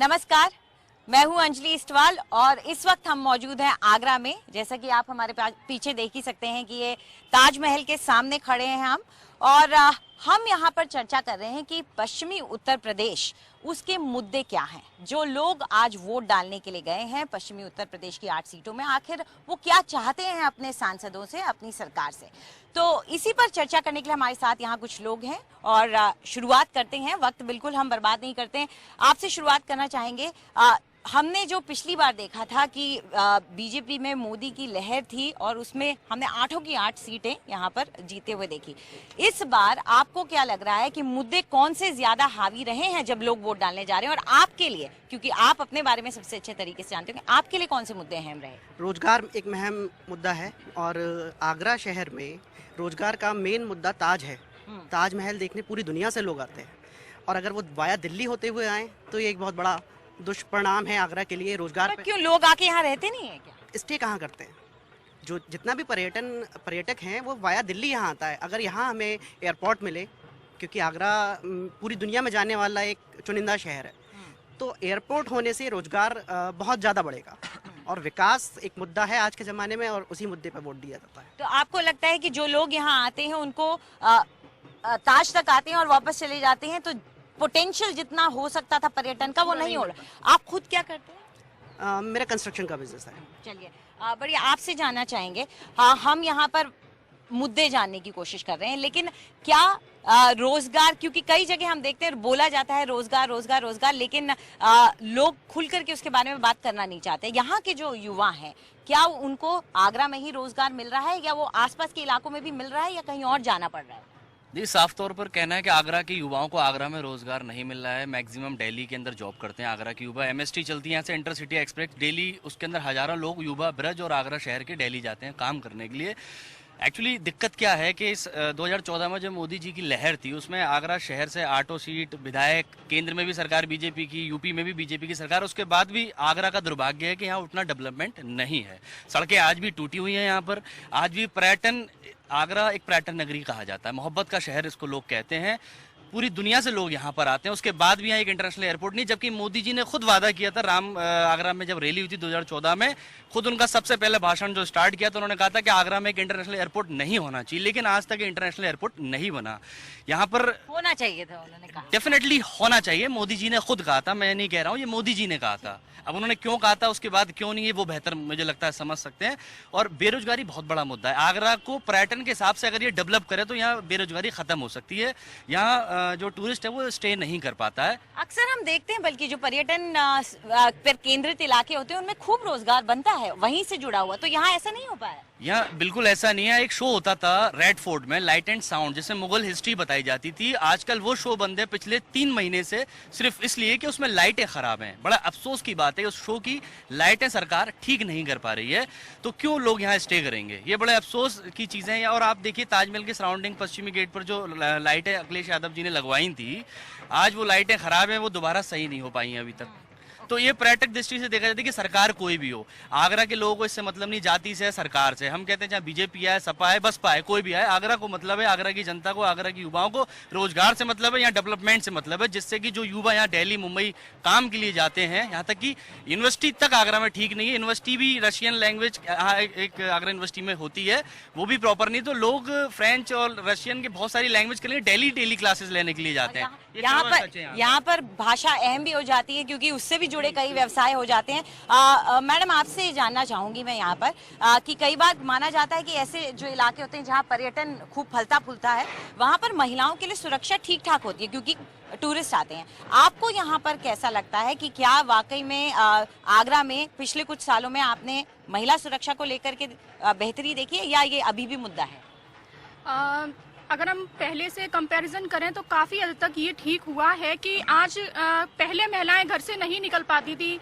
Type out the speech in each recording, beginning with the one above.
नमस्कार, मैं हूं अंजलि इस्टवाल और इस वक्त हम मौजूद हैं आगरा में। जैसा कि आप हमारे पीछे देख ही सकते हैं कि ये ताजमहल के सामने खड़े हैं हम और हम यहाँ पर चर्चा कर रहे हैं कि पश्चिमी उत्तर प्रदेश उसके मुद्दे क्या हैं। जो लोग आज वोट डालने के लिए गए हैं पश्चिमी उत्तर प्रदेश की 8 सीटों में, आखिर वो क्या चाहते हैं अपने सांसदों से, अपनी सरकार से। तो इसी पर चर्चा करने के लिए हमारे साथ यहाँ कुछ लोग हैं और शुरुआत करते हैं। वक्त बिल्कुल हम बर्बाद नहीं करते हैं। आपसे शुरुआत करना चाहेंगे। हमने जो पिछली बार देखा था कि बीजेपी में मोदी की लहर थी और उसमें हमने 8 की 8 सीटें यहाँ पर जीते हुए देखी। इस बार आपको क्या लग रहा है कि मुद्दे कौन से ज्यादा हावी रहे हैं जब लोग वोट डालने जा रहे हैं, और आपके लिए, क्योंकि आप अपने बारे में सबसे अच्छे तरीके से जानते हो, आपके लिए कौन से मुद्दे अहम रहे? रोजगार एक अहम मुद्दा है और आगरा शहर में रोजगार का मेन मुद्दा ताज है। ताजमहल देखने पूरी दुनिया से लोग आते हैं और अगर वो वाया दिल्ली होते हुए आए तो ये एक बहुत बड़ा दुष्परिणाम है आगरा के लिए। रोजगार क्यों लोग आके यहाँ रहते नहीं है क्या? स्टे कहाँ करते हैं? जो जितना भी पर्यटक हैं वो वाया दिल्ली यहाँ आता है। अगर यहाँ हमें एयरपोर्ट मिले, क्योंकि आगरा पूरी दुनिया में जाने वाला एक चुनिंदा शहर है, तो एयरपोर्ट होने से रोजगार बहुत ज़्यादा बढ़ेगा और विकास एक मुद्दा है आज के ज़माने में और उसी मुद्दे पर वोट दिया जाता है। तो आपको लगता है कि जो लोग यहाँ आते हैं उनको ताज तक आते हैं और वापस चले जाते हैं, तो पोटेंशियल जितना हो सकता था पर्यटन का वो नहीं हो रहा? आप खुद क्या करते हैं? मेरा कंस्ट्रक्शन का बिजनेस है। चलिए, बढ़िया, आपसे जानना चाहेंगे। हाँ, हम यहाँ पर मुद्दे जानने की कोशिश कर रहे हैं, लेकिन क्या रोजगार, क्योंकि कई जगह हम देखते हैं बोला जाता है रोजगार रोजगार रोजगार, लेकिन लोग खुल करके उसके बारे में बात करना नहीं चाहते। यहाँ के जो युवा हैं, क्या उनको आगरा में ही रोजगार मिल रहा है या वो आसपास के इलाकों में भी मिल रहा है या कहीं और जाना पड़ रहा है? जी, साफ तौर पर कहना है कि आगरा के युवाओं को आगरा में रोजगार नहीं मिल रहा है। मैक्सिमम दिल्ली के अंदर जॉब करते हैं आगरा के युवा। एमएसटी चलती है यहाँ से, इंटरसिटी एक्सप्रेस डेली, उसके अंदर हजारों लोग युवा ब्रज और आगरा शहर के दिल्ली जाते हैं काम करने के लिए। एक्चुअली दिक्कत क्या है कि इस 2014 में जब मोदी जी की लहर थी उसमें आगरा शहर से 8 सीट विधायक, केंद्र में भी सरकार बीजेपी की, यूपी में भी बीजेपी की सरकार, उसके बाद भी आगरा का दुर्भाग्य है कि यहाँ उतना डेवलपमेंट नहीं है। सड़कें आज भी टूटी हुई हैं यहाँ पर। आज भी पर्यटन, आगरा एक पर्यटन नगरी कहा जाता है, मोहब्बत का शहर इसको लोग कहते हैं। पूरी दुनिया से लोग यहाँ पर आते हैं। उसके बाद भी यहाँ एक इंटरनेशनल एयरपोर्ट नहीं, जबकि मोदी जी ने खुद वादा किया था आगरा में जब रैली हुई थी 2014 में, खुद उनका सबसे पहले भाषण जो स्टार्ट किया तो उन्होंने कहा था कि आगरा में एक इंटरनेशनल एयरपोर्ट नहीं होना चाहिए, लेकिन आज तक इंटरनेशनल एयरपोर्ट नहीं बना। यहाँ पर होना चाहिए था, उन्होंने कहा डेफिनेटली होना चाहिए। मोदी जी ने खुद कहा था, मैं नहीं कह रहा हूँ, ये मोदी जी ने कहा था। अब उन्होंने क्यों कहा था, उसके बाद क्यों नहीं है, वो बेहतर मुझे लगता है समझ सकते हैं। और बेरोजगारी बहुत बड़ा मुद्दा है। आगरा को पर्यटन के हिसाब से अगर ये डेवलप करे तो यहाँ बेरोजगारी खत्म हो सकती है। यहाँ जो टूरिस्ट है वो स्टे नहीं कर पाता है। अक्सर हम देखते हैं, बल्कि जो पर्यटन पर केंद्रित इलाके होते हैं उनमें खूब रोजगार बनता है वहीं से जुड़ा हुआ, तो यहाँ ऐसा नहीं हो पाया। यहाँ बिल्कुल ऐसा नहीं है। एक शो होता था रेड फोर्ट में, लाइट एंड साउंड, जिसमें मुगल हिस्ट्री बताई जाती थी। आजकल वो शो बंद है पिछले 3 महीने से, सिर्फ इसलिए कि उसमें लाइटें खराब हैं। बड़ा अफसोस की बात है, उस शो की लाइटें सरकार ठीक नहीं कर पा रही है, तो क्यों लोग यहाँ स्टे करेंगे? ये बड़े अफसोस की चीजें हैं। और आप देखिए ताजमहल के सराउंडिंग पश्चिमी गेट पर जो लाइटें अखिलेश यादव जी ने लगवाई थी, आज वो लाइटें खराब हैं, वो दोबारा सही नहीं हो पाई हैं अभी तक। तो ये पर्यटक दृष्टि से देखा जाता है कि सरकार कोई भी हो, आगरा के लोगों को इससे मतलब नहीं, जाति से, सरकार से। हम कहते हैं चाहे बीजेपी आए, सपा है, बसपा है, कोई भी आए, आगरा को मतलब है, आगरा की जनता को, आगरा की युवाओं को रोजगार से मतलब है, यहाँ डेवलपमेंट से मतलब है, जिससे कि जो युवा यहाँ दिल्ली मुंबई काम के लिए जाते हैं, यहाँ तक कि यूनिवर्सिटी तक आगरा में ठीक नहीं है। यूनिवर्सिटी भी रशियन लैंग्वेज एक आगरा यूनिवर्सिटी में होती है, वो भी प्रॉपर नहीं, तो लोग फ्रेंच और रशियन के बहुत सारी लैंग्वेज के लिए डेली क्लासेस लेने के लिए जाते हैं। यहाँ पर भाषा अहम भी हो जाती है क्योंकि उससे भी जुड़े कई व्यवसाय हो जाते हैं। मैडम, आपसे जानना चाहूंगी मैं यहाँ पर कि कई बार माना जाता है कि ऐसे जो इलाके होते हैं जहाँ पर्यटन खूब फलता फूलता है, वहाँ पर महिलाओं के लिए सुरक्षा ठीक ठाक होती है क्योंकि टूरिस्ट आते हैं। आपको यहाँ पर कैसा लगता है कि क्या वाकई में आगरा में पिछले कुछ सालों में आपने महिला सुरक्षा को लेकर के बेहतरी देखी है या ये अभी भी मुद्दा है? अगर हम पहले से कंपैरिजन करें तो काफ़ी हद तक ये ठीक हुआ है कि आज पहले महिलाएं घर से नहीं निकल पाती थी।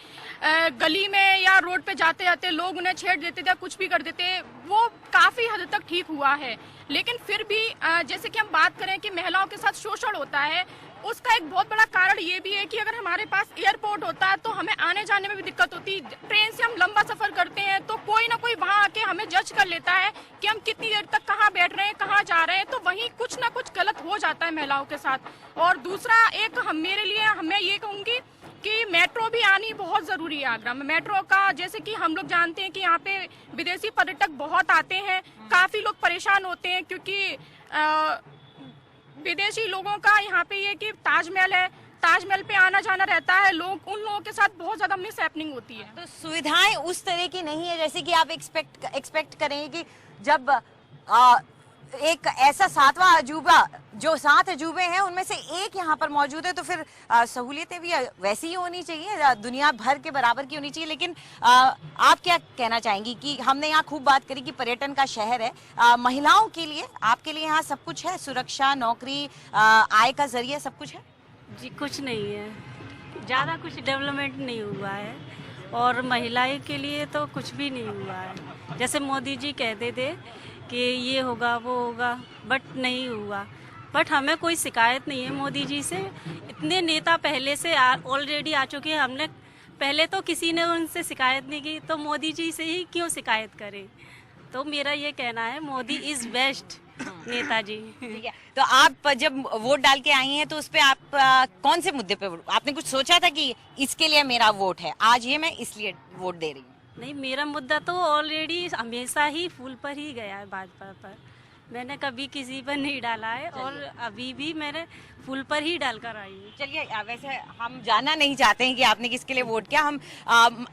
गली में या रोड पे जाते जाते लोग उन्हें छेड़ देते थे, कुछ भी कर देते, वो काफ़ी हद तक ठीक हुआ है। लेकिन फिर भी जैसे कि हम बात करें कि महिलाओं के साथ शोषण होता है, उसका एक बहुत बड़ा कारण ये भी है कि अगर हमारे पास एयरपोर्ट होता तो हमें आने जाने में भी दिक्कत होती। ट्रेन से हम लंबा सफर करते हैं तो कोई ना कोई वहाँ आके हमें जज कर लेता है कि हम कितनी देर तक कहाँ बैठ रहे हैं, कहाँ जा रहे हैं, तो वहीं कुछ ना कुछ गलत हो जाता है महिलाओं के साथ। और दूसरा एक मेरे लिए मैं ये कहूँगी कि मेट्रो भी आनी बहुत जरूरी है आगरा में। मेट्रो का जैसे कि हम लोग जानते हैं कि यहाँ पे विदेशी पर्यटक बहुत आते हैं, काफी लोग परेशान होते हैं क्योंकि विदेशी लोगों का यहाँ पे ये कि ताजमहल है, ताजमहल पे आना जाना रहता है, लोग उन लोगों के साथ बहुत ज्यादा मिस हैपनिंग होती है। तो सुविधाएं उस तरह की नहीं है जैसे कि आप एक्सपेक्ट करेंगे कि जब एक ऐसा सातवां अजूबा, जो 7 अजूबे हैं उनमें से एक यहाँ पर मौजूद है, तो फिर सहूलियतें भी वैसी ही होनी चाहिए, दुनिया भर के बराबर की होनी चाहिए। लेकिन आप क्या कहना चाहेंगी कि हमने यहाँ खूब बात करी कि पर्यटन का शहर है, महिलाओं के लिए, आपके लिए यहाँ सब कुछ है, सुरक्षा, नौकरी, आय का जरिया सब कुछ है? जी कुछ नहीं है, ज़्यादा कुछ डेवलपमेंट नहीं हुआ है और महिलाएं के लिए तो कुछ भी नहीं हुआ है। जैसे मोदी जी कहते थे कि ये होगा वो होगा, बट नहीं हुआ। बट हमें कोई शिकायत नहीं है मोदी जी से, इतने नेता पहले से ऑलरेडी आ चुके हैं, हमने पहले तो किसी ने उनसे शिकायत नहीं की, तो मोदी जी से ही क्यों शिकायत करें। तो मेरा ये कहना है मोदी इज़ बेस्ट नेताजी। ठीक है, तो आप जब वोट डाल के आई हैं तो उस पे आप कौन से मुद्दे पे आपने कुछ सोचा था कि इसके लिए मेरा वोट है, आज ये मैं इसलिए वोट दे रही हूँ? नहीं, मेरा मुद्दा तो ऑलरेडी हमेशा ही फूल पर ही गया है, भाजपा पर। मैंने कभी किसी पर नहीं डाला है और अभी भी मैंने फूल पर ही डालकर आई हूँ। चलिए, वैसे हम जानना नहीं चाहते हैं कि आपने किसके लिए वोट किया, हम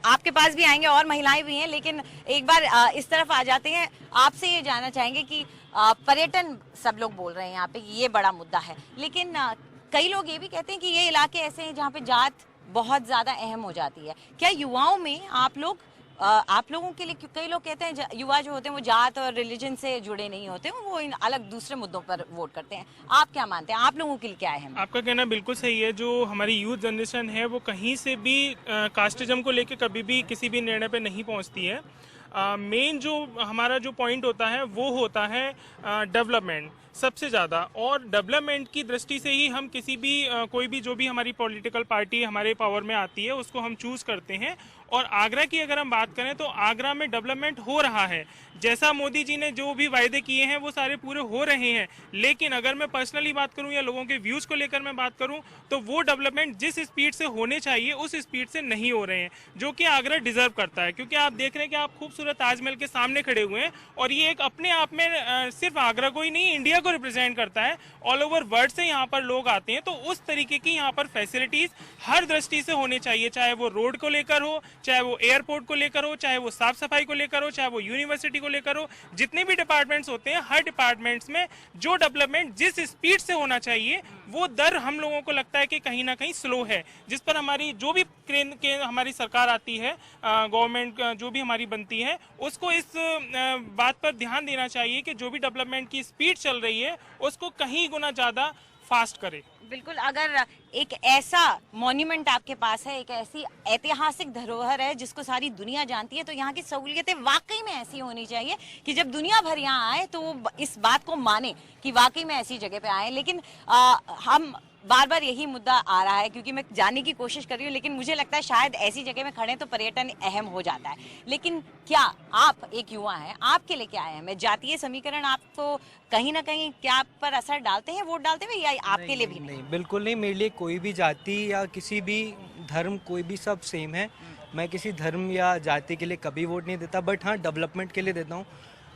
आपके पास भी आएंगे और महिलाएं भी हैं, लेकिन एक बार इस तरफ आ जाते हैं। आपसे ये जानना चाहेंगे कि पर्यटन सब लोग बोल रहे हैं यहाँ पे ये बड़ा मुद्दा है, लेकिन कई लोग ये भी कहते हैं कि ये इलाके ऐसे हैं जहाँ पे जात बहुत ज्यादा अहम हो जाती है। क्या युवाओं में आप लोगों के लिए, कई लोग कहते हैं युवा जो होते हैं वो जात और रिलीजन से जुड़े नहीं होते, वो इन अलग दूसरे मुद्दों पर वोट करते हैं, आप क्या मानते हैं, आप लोगों के लिए क्या अहम है? आपका कहना बिल्कुल सही है। जो हमारी यूथ जनरेशन है वो कहीं से भी कास्टिज्म को लेकर कभी भी किसी भी निर्णय पे नहीं पहुंचती है। मेन जो हमारा जो पॉइंट होता है वो होता है डेवलपमेंट सबसे ज़्यादा, और डेवलपमेंट की दृष्टि से ही हम किसी भी कोई भी जो भी हमारी पॉलिटिकल पार्टी हमारे पावर में आती है उसको हम चूज़ करते हैं। और आगरा की अगर हम बात करें तो आगरा में डेवलपमेंट हो रहा है, जैसा मोदी जी ने जो भी वायदे किए हैं वो सारे पूरे हो रहे हैं। लेकिन अगर मैं पर्सनली बात करूं या लोगों के व्यूज़ को लेकर मैं बात करूं तो वो डेवलपमेंट जिस स्पीड से होने चाहिए उस स्पीड से नहीं हो रहे हैं, जो कि आगरा डिजर्व करता है। क्योंकि आप देख रहे हैं कि आप खूबसूरत ताजमहल के सामने खड़े हुए हैं और ये एक अपने आप में सिर्फ आगरा को ही नहीं, इंडिया को रिप्रेजेंट करता है। ऑल ओवर वर्ल्ड से यहाँ पर लोग आते हैं, तो उस तरीके की यहाँ पर फैसिलिटीज हर दृष्टि से होनी चाहिए, चाहे वो रोड को लेकर हो, चाहे वो एयरपोर्ट को लेकर हो, चाहे वो साफ सफाई को लेकर हो, चाहे वो यूनिवर्सिटी को लेकर हो। जितने भी डिपार्टमेंट्स होते हैं हर डिपार्टमेंट्स में जो डेवलपमेंट जिस स्पीड से होना चाहिए वो दर हम लोगों को लगता है कि कहीं ना कहीं स्लो है, जिस पर हमारी जो भी हमारी सरकार आती है, गवर्नमेंट जो भी हमारी बनती है, उसको इस बात पर ध्यान देना चाहिए कि जो भी डेवलपमेंट की स्पीड चल रही है उसको कहीं गुना ज़्यादा फास्ट करे। बिल्कुल, अगर एक ऐसा मॉन्यूमेंट आपके पास है, एक ऐसी ऐतिहासिक धरोहर है जिसको सारी दुनिया जानती है, तो यहाँ की सहूलियतें वाकई में ऐसी होनी चाहिए कि जब दुनिया भर यहाँ आए तो वो इस बात को माने कि वाकई में ऐसी जगह पे आए। लेकिन हम बार बार यही मुद्दा आ रहा है, क्योंकि मैं जानने की कोशिश कर रही हूँ, लेकिन मुझे लगता है शायद ऐसी जगह में खड़े तो पर्यटन अहम हो जाता है। लेकिन क्या आप एक युवा हैं, आपके लिए क्या अहम है? जातीय समीकरण आपको कहीं ना कहीं क्या आप पर असर डालते हैं वोट डालते हुए, या आपके लिए भी नहीं? बिल्कुल नहीं, मेरे लिए कोई भी जाति या किसी भी धर्म, कोई भी सब सेम है। मैं किसी धर्म या जाति के लिए कभी वोट नहीं देता, बट हाँ डेवलपमेंट के लिए देता हूँ।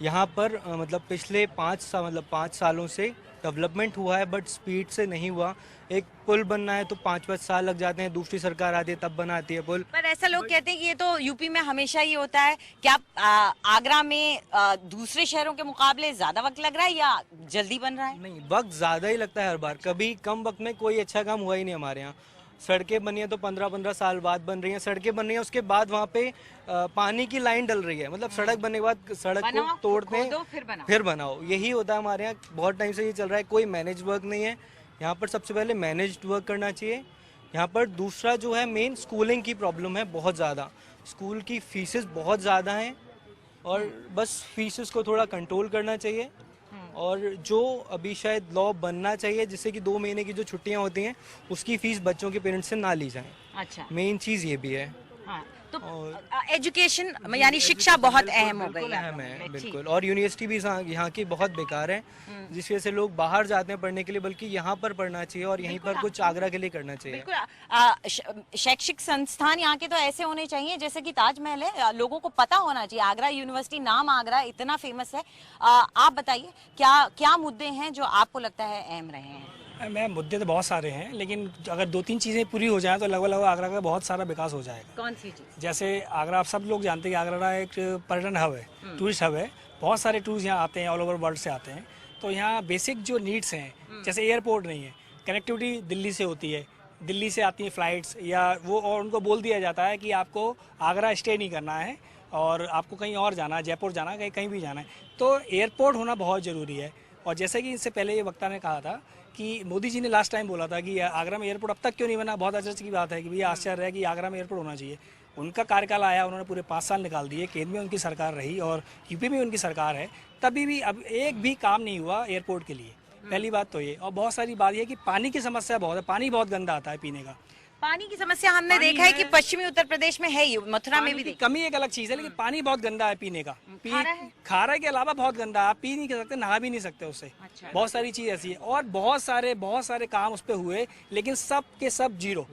यहाँ पर मतलब पिछले 5 सालों से डेवलपमेंट हुआ है, बट स्पीड से नहीं हुआ। एक पुल बनना है तो 5-5 साल लग जाते हैं, दूसरी सरकार आती है तब बनाती है पुल। पर ऐसा लोग कहते हैं कि ये तो यूपी में हमेशा ही होता है। क्या आगरा में दूसरे शहरों के मुकाबले ज्यादा वक्त लग रहा है या जल्दी बन रहा है? नहीं, वक्त ज़्यादा ही लगता है हर बार, कभी कम वक्त में कोई अच्छा काम हुआ ही नहीं हमारे यहाँ। सड़कें बनी हैं तो 15-15 साल बाद बन रही हैं, सड़कें बन रही हैं उसके बाद वहाँ पे पानी की लाइन डल रही है, मतलब सड़क बनने के बाद सड़क को तोड़ते हैं फिर बनाओ, यही होता है हमारे यहाँ। बहुत टाइम से ये चल रहा है, कोई मैनेज वर्क नहीं है यहाँ पर। सबसे पहले मैनेज्ड वर्क करना चाहिए यहाँ पर। दूसरा जो है मेन स्कूलिंग की प्रॉब्लम है बहुत ज़्यादा, स्कूल की फीसेस बहुत ज़्यादा हैं और बस फीसेस को थोड़ा कंट्रोल करना चाहिए। और जो अभी शायद लॉ बनना चाहिए जिससे कि 2 महीने की जो छुट्टियां होती हैं उसकी फीस बच्चों के पेरेंट्स से ना ली जाए। अच्छा, मेन चीज़ ये भी है। हाँ, तो और एजुकेशन यानी शिक्षा बहुत अहम हो गई बिल्कुल है अहम है, ठीक। बिल्कुल। और यूनिवर्सिटी भी यहाँ की बहुत बेकार है, जिस वजह से लोग बाहर जाते हैं पढ़ने के लिए, बल्कि यहाँ पर पढ़ना चाहिए और यहीं पर कुछ आगरा के लिए करना चाहिए। बिल्कुल शैक्षिक संस्थान यहाँ के तो ऐसे होने चाहिए जैसे कि ताजमहल है, लोगों को पता होना चाहिए। आगरा यूनिवर्सिटी, नाम आगरा इतना फेमस है। आप बताइए क्या क्या मुद्दे हैं जो आपको लगता है अहम रहे हैं? मैं मुद्दे तो बहुत सारे हैं, लेकिन अगर 2-3 चीज़ें पूरी हो जाएं तो लगभग आगरा का बहुत सारा विकास हो जाएगा। कौन सी चीज? जैसे आगरा, आप सब लोग जानते हैं कि आगरा एक पर्यटन हब है, टूरिस्ट हब है। बहुत सारे टूरिस्ट यहाँ आते हैं, ऑल ओवर वर्ल्ड से आते हैं। तो यहाँ बेसिक जो नीड्स हैं, जैसे एयरपोर्ट नहीं है, कनेक्टिविटी दिल्ली से होती है, दिल्ली से आती हैं फ़्लाइट्स या वो, और उनको बोल दिया जाता है कि आपको आगरा स्टे नहीं करना है और आपको कहीं और जाना है, जयपुर जाना है, कहीं भी जाना है। तो एयरपोर्ट होना बहुत ज़रूरी है। और जैसे कि इससे पहले ये वक्ता ने कहा था कि मोदी जी ने लास्ट टाइम बोला था कि आगरा में एयरपोर्ट अब तक क्यों नहीं बना। बहुत अचरज की बात है कि भैया आश्चर्य है कि आगरा में एयरपोर्ट होना चाहिए। उनका कार्यकाल आया, उन्होंने पूरे 5 साल निकाल दिए, केंद्र में उनकी सरकार रही और यूपी में उनकी सरकार है, तभी भी अब एक भी काम नहीं हुआ एयरपोर्ट के लिए। पहली बात तो ये। और बहुत सारी बात ये कि पानी की समस्या बहुत है, पानी बहुत गंदा आता है पीने का। पानी की समस्या हमने देखा है कि पश्चिमी उत्तर प्रदेश में है ही, मथुरा में भी देखी। कमी एक अलग चीज़ है, लेकिन पानी बहुत गंदा है पीने का। खारा है? खारा के अलावा बहुत गंदा, आप पी नहीं सकते, नहा भी नहीं सकते उससे। अच्छा। बहुत सारी चीज़ ऐसी है और बहुत सारे काम उस पर हुए, लेकिन सब के सब जीरो।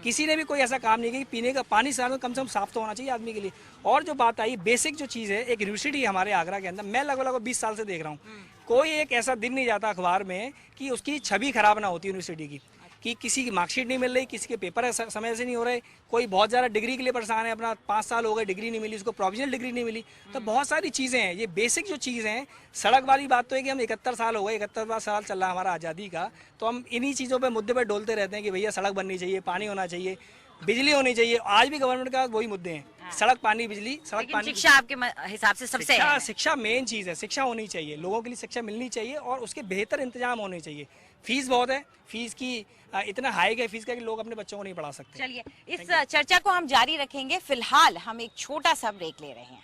किसी ने भी कोई ऐसा काम नहीं किया कि पीने का पानी कम से कम साफ तो होना चाहिए आदमी के लिए। और जो बात आई बेसिक जो चीज़ है, एक यूनिवर्सिटी है हमारे आगरा के अंदर, मैं लगभग 20 साल से देख रहा हूँ, कोई एक ऐसा दिन नहीं जाता अखबार में कि उसकी छवि खराब ना होती यूनिवर्सिटी की, कि किसी की मार्कशीट नहीं मिल रही, किसी के पेपर समय से नहीं हो रहे, कोई बहुत ज़्यादा डिग्री के लिए परेशान है, अपना 5 साल हो गए डिग्री नहीं मिली, उसको प्रोविजनल डिग्री नहीं मिली। तो बहुत सारी चीज़ें हैं, ये बेसिक जो चीज़ हैं। सड़क वाली बात तो है कि हम 71 साल हो गए, 71वां साल चल रहा है हमारा आज़ादी का, तो हम इन्हीं चीज़ों पर मुद्दे पर डोलते रहते हैं कि भैया सड़क बननी चाहिए, पानी होना चाहिए, बिजली होनी चाहिए। आज भी गवर्नमेंट का वही मुद्दे हैं, सड़क, पानी, बिजली, सड़क, पानी। शिक्षा आपके हिसाब से सबसे अहम है। शिक्षा मेन चीज़ है, शिक्षा होनी चाहिए, लोगों के लिए शिक्षा मिलनी चाहिए और उसके बेहतर इंतजाम होने चाहिए। फीस बहुत है, फीस की इतना हाई है फीस का कि लोग अपने बच्चों को नहीं पढ़ा सकते। चलिए इस चर्चा को हम जारी रखेंगे, फिलहाल हम एक छोटा सा ब्रेक ले रहे हैं।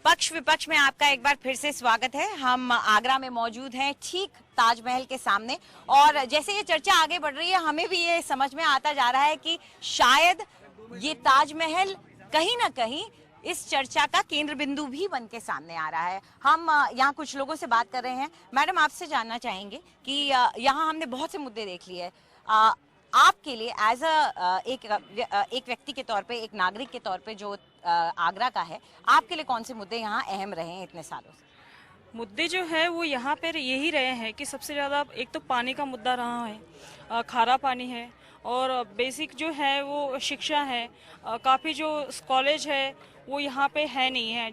पक्ष विपक्ष में आपका एक बार फिर से स्वागत है। हम आगरा में मौजूद हैं, ठीक ताजमहल के सामने, और जैसे ये चर्चा आगे बढ़ रही है हमें भी ये समझ में आता जा रहा है कि शायद ये ताजमहल कहीं ना कहीं इस चर्चा का केंद्र बिंदु भी बन के सामने आ रहा है। हम यहाँ कुछ लोगों से बात कर रहे हैं। मैडम, आपसे जानना चाहेंगे कि यहाँ हमने बहुत से मुद्दे देख लिए। आपके लिए एज एक व्यक्ति के तौर पे, एक नागरिक के तौर पे जो आगरा का है, आपके लिए कौन से मुद्दे यहाँ अहम रहे हैं इतने सालों से? मुद्दे जो है वो यहाँ पर यही रहे हैं कि सबसे ज़्यादा एक तो पानी का मुद्दा रहा है, खारा पानी है, और बेसिक जो है वो शिक्षा है। काफ़ी जो कॉलेज है वो यहाँ पे है नहीं है,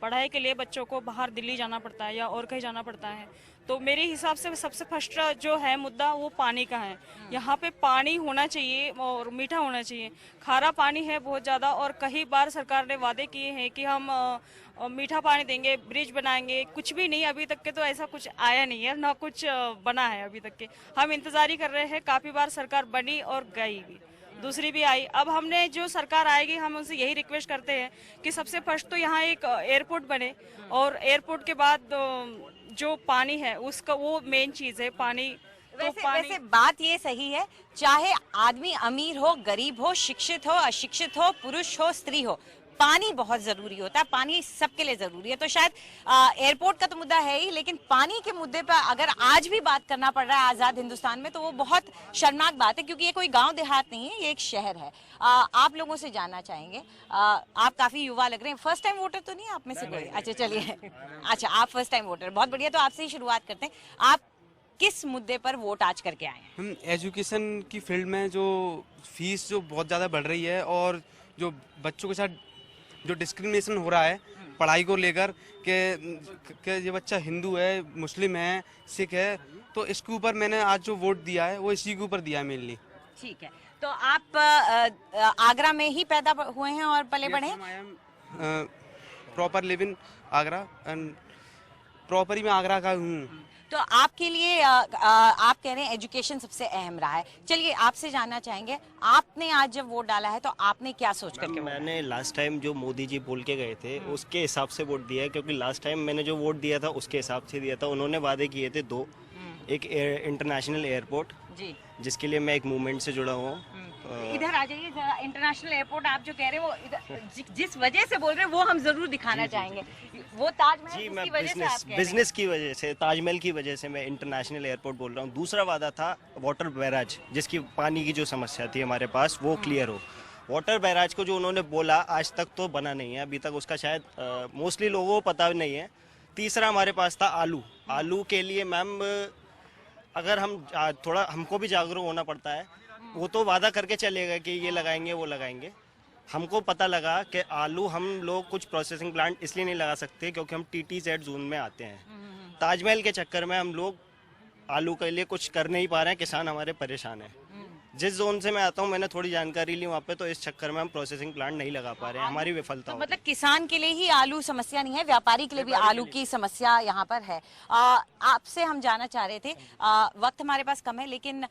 पढ़ाई के लिए बच्चों को बाहर दिल्ली जाना पड़ता है या और कहीं जाना पड़ता है। तो मेरे हिसाब से सबसे फर्स्ट जो है मुद्दा वो पानी का है। यहाँ पे पानी होना चाहिए और मीठा होना चाहिए। खारा पानी है बहुत ज़्यादा, और कई बार सरकार ने वादे किए हैं कि हम मीठा पानी देंगे, ब्रिज बनाएंगे, कुछ भी नहीं। अभी तक के तो ऐसा कुछ आया नहीं है, ना कुछ बना है अभी तक के। हम इंतजार ही कर रहे हैं। काफ़ी बार सरकार बनी और गई भी, दूसरी भी आई। अब हमने जो सरकार आएगी हम उनसे यही रिक्वेस्ट करते हैं कि सबसे फर्स्ट तो यहाँ एक एयरपोर्ट बने, और एयरपोर्ट के बाद जो पानी है उसका, वो मेन चीज़ है पानी। वैसे बात ये सही है, चाहे आदमी अमीर हो, गरीब हो, शिक्षित हो, अशिक्षित हो, पुरुष हो, स्त्री हो, पानी बहुत जरूरी होता है। पानी सबके लिए जरूरी है। तो शायद एयरपोर्ट का तो मुद्दा है ही, लेकिन पानी के मुद्दे पर अगर आज भी बात करना पड़ रहा है आजाद हिंदुस्तान में, तो वो बहुत शर्मनाक बात है, क्योंकि ये कोई गांव देहात नहीं है, ये एक शहर है। आप लोगों से जानना चाहेंगे, आप काफी युवा लग रहे हैं, फर्स्ट टाइम वोटर तो नहीं आप में से कोई? अच्छा चलिए, अच्छा आप फर्स्ट टाइम वोटर, बहुत बढ़िया। तो आपसे ही शुरुआत करते हैं, आप किस मुद्दे पर वोट आज करके आए हैं? हम एजुकेशन की फील्ड में जो फीस जो बहुत ज़्यादा बढ़ रही है, और जो बच्चों के साथ जो डिस्क्रिमिनेशन हो रहा है पढ़ाई को लेकर कि ये बच्चा हिंदू है, मुस्लिम है, सिख है, तो इसके ऊपर मैंने आज जो वोट दिया है वो इसी के ऊपर दिया है मेनली। ठीक है, तो आप आगरा में ही पैदा हुए हैं और पले बढ़े हैं? Proper live in Agra and proper ही मैं आगरा का हूँ। तो आपके लिए आप कह रहे हैं एजुकेशन सबसे अहम रहा है। चलिए आपसे जानना चाहेंगे, आपने आज जब वोट डाला है तो आपने क्या सोच करके मैंने लास्ट टाइम जो मोदी जी बोल के गए थे उसके हिसाब से वोट दिया है, क्योंकि लास्ट टाइम मैंने जो वोट दिया था उसके हिसाब से दिया था। उन्होंने वादे किए थे दो, एक इंटरनेशनल एयरपोर्ट जी, जिसके लिए मैं एक मूवमेंट से जुड़ा हुआ हूँ। इधर आ जाइए जरा। इंटरनेशनल एयरपोर्ट आप जो कह रहे हैं वो जिस वजह से बोल रहे हैं वो हम जरूर दिखाना चाहेंगे। वो ताजमहल जी, मैं की वजह से आप कह रहे हैं। बिजनेस की वजह से, ताजमहल की वजह से मैं इंटरनेशनल एयरपोर्ट बोल रहा हूँ। दूसरा वादा था वाटर बैराज, जिसकी पानी की जो समस्या थी हमारे पास वो क्लियर हो। वाटर बैराज को जो उन्होंने बोला आज तक तो बना नहीं है, अभी तक उसका शायद मोस्टली लोगों को पता नहीं है। तीसरा हमारे पास था आलू। आलू के लिए मैम अगर हम थोड़ा हमको भी जागरूक होना पड़ता है। वो तो वादा करके चलेगा कि ये लगाएंगे वो लगाएंगे। हमको पता लगा कि आलू हम लोग कुछ प्रोसेसिंग प्लांट इसलिए नहीं लगा सकते क्योंकि हम TTZ जोन में आते हैं। ताजमहल के चक्कर में हम लोग आलू के लिए कुछ कर नहीं पा रहे हैं, किसान हमारे परेशान हैं। जिस जोन से मैं आता हूँ मैंने थोड़ी जानकारी ली वहाँ पे, तो इस चक्कर में हम प्रोसेसिंग प्लांट नहीं लगा पा रहे हैं, हमारी विफलता तो हो गई। मतलब किसान के लिए ही आलू समस्या नहीं है, व्यापारी के लिए भी आलू की समस्या यहाँ पर है। आपसे हम जानना चाह रहे थे, वक्त हमारे पास कम है, लेकिन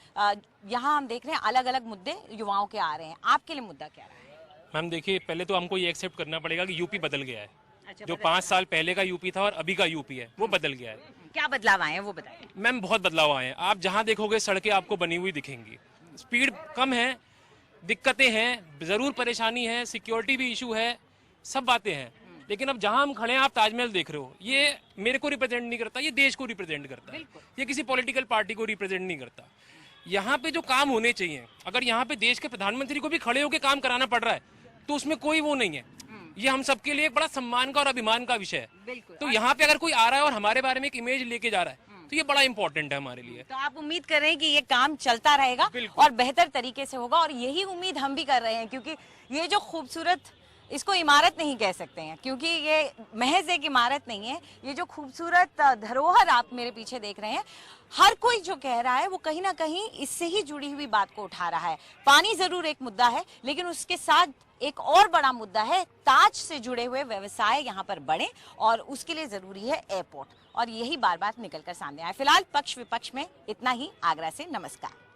यहाँ हम देख रहे हैं अलग अलग मुद्दे युवाओं के आ रहे हैं। आपके लिए मुद्दा क्या रहा है? मैम देखिए, पहले तो हमको ये एक्सेप्ट करना पड़ेगा कि यूपी बदल गया है। अच्छा, जो 5 साल पहले का यूपी था और अभी का यूपी है वो बदल गया है। क्या बदलाव आए हैं वो बताइए। मैम बहुत बदलाव आए हैं। आप जहाँ देखोगे सड़कें आपको बनी हुई दिखेंगी, स्पीड कम है, दिक्कतें हैं, जरूर परेशानी है, सिक्योरिटी भी इशू है, सब बातें हैं। लेकिन अब जहाँ हम खड़े हैं, आप ताजमहल देख रहे हो, ये मेरे को रिप्रेजेंट नहीं करता, ये देश को रिप्रेजेंट करता है, ये किसी पॉलिटिकल पार्टी को रिप्रेजेंट नहीं करता। यहाँ पे जो काम होने चाहिए, अगर यहाँ पे देश के प्रधानमंत्री को भी खड़े होकर काम कराना पड़ रहा है तो उसमें कोई वो नहीं है। ये हम सबके लिए एक बड़ा सम्मान का और अभिमान का विषय है। तो यहाँ पे अगर कोई आ रहा है और हमारे बारे में एक इमेज लेके जा रहा है तो ये बड़ा इंपॉर्टेंट है हमारे लिए। तो आप उम्मीद कर रहे हैं कि ये काम चलता रहेगा और बेहतर तरीके से होगा, और यही उम्मीद हम भी कर रहे हैं, क्योंकि ये जो खूबसूरत, इसको इमारत नहीं कह सकते हैं क्योंकि ये महज एक इमारत नहीं है, ये जो खूबसूरत धरोहर आप मेरे पीछे देख रहे हैं, हर कोई जो कह रहा है वो कहीं ना कहीं इससे ही जुड़ी हुई बात को उठा रहा है। पानी जरूर एक मुद्दा है, लेकिन उसके साथ एक और बड़ा मुद्दा है, ताज से जुड़े हुए व्यवसाय यहाँ पर बढ़े और उसके लिए जरूरी है एयरपोर्ट, और यही बार बार निकलकर सामने आया। फिलहाल पक्ष विपक्ष में इतना ही। आगरा से नमस्कार।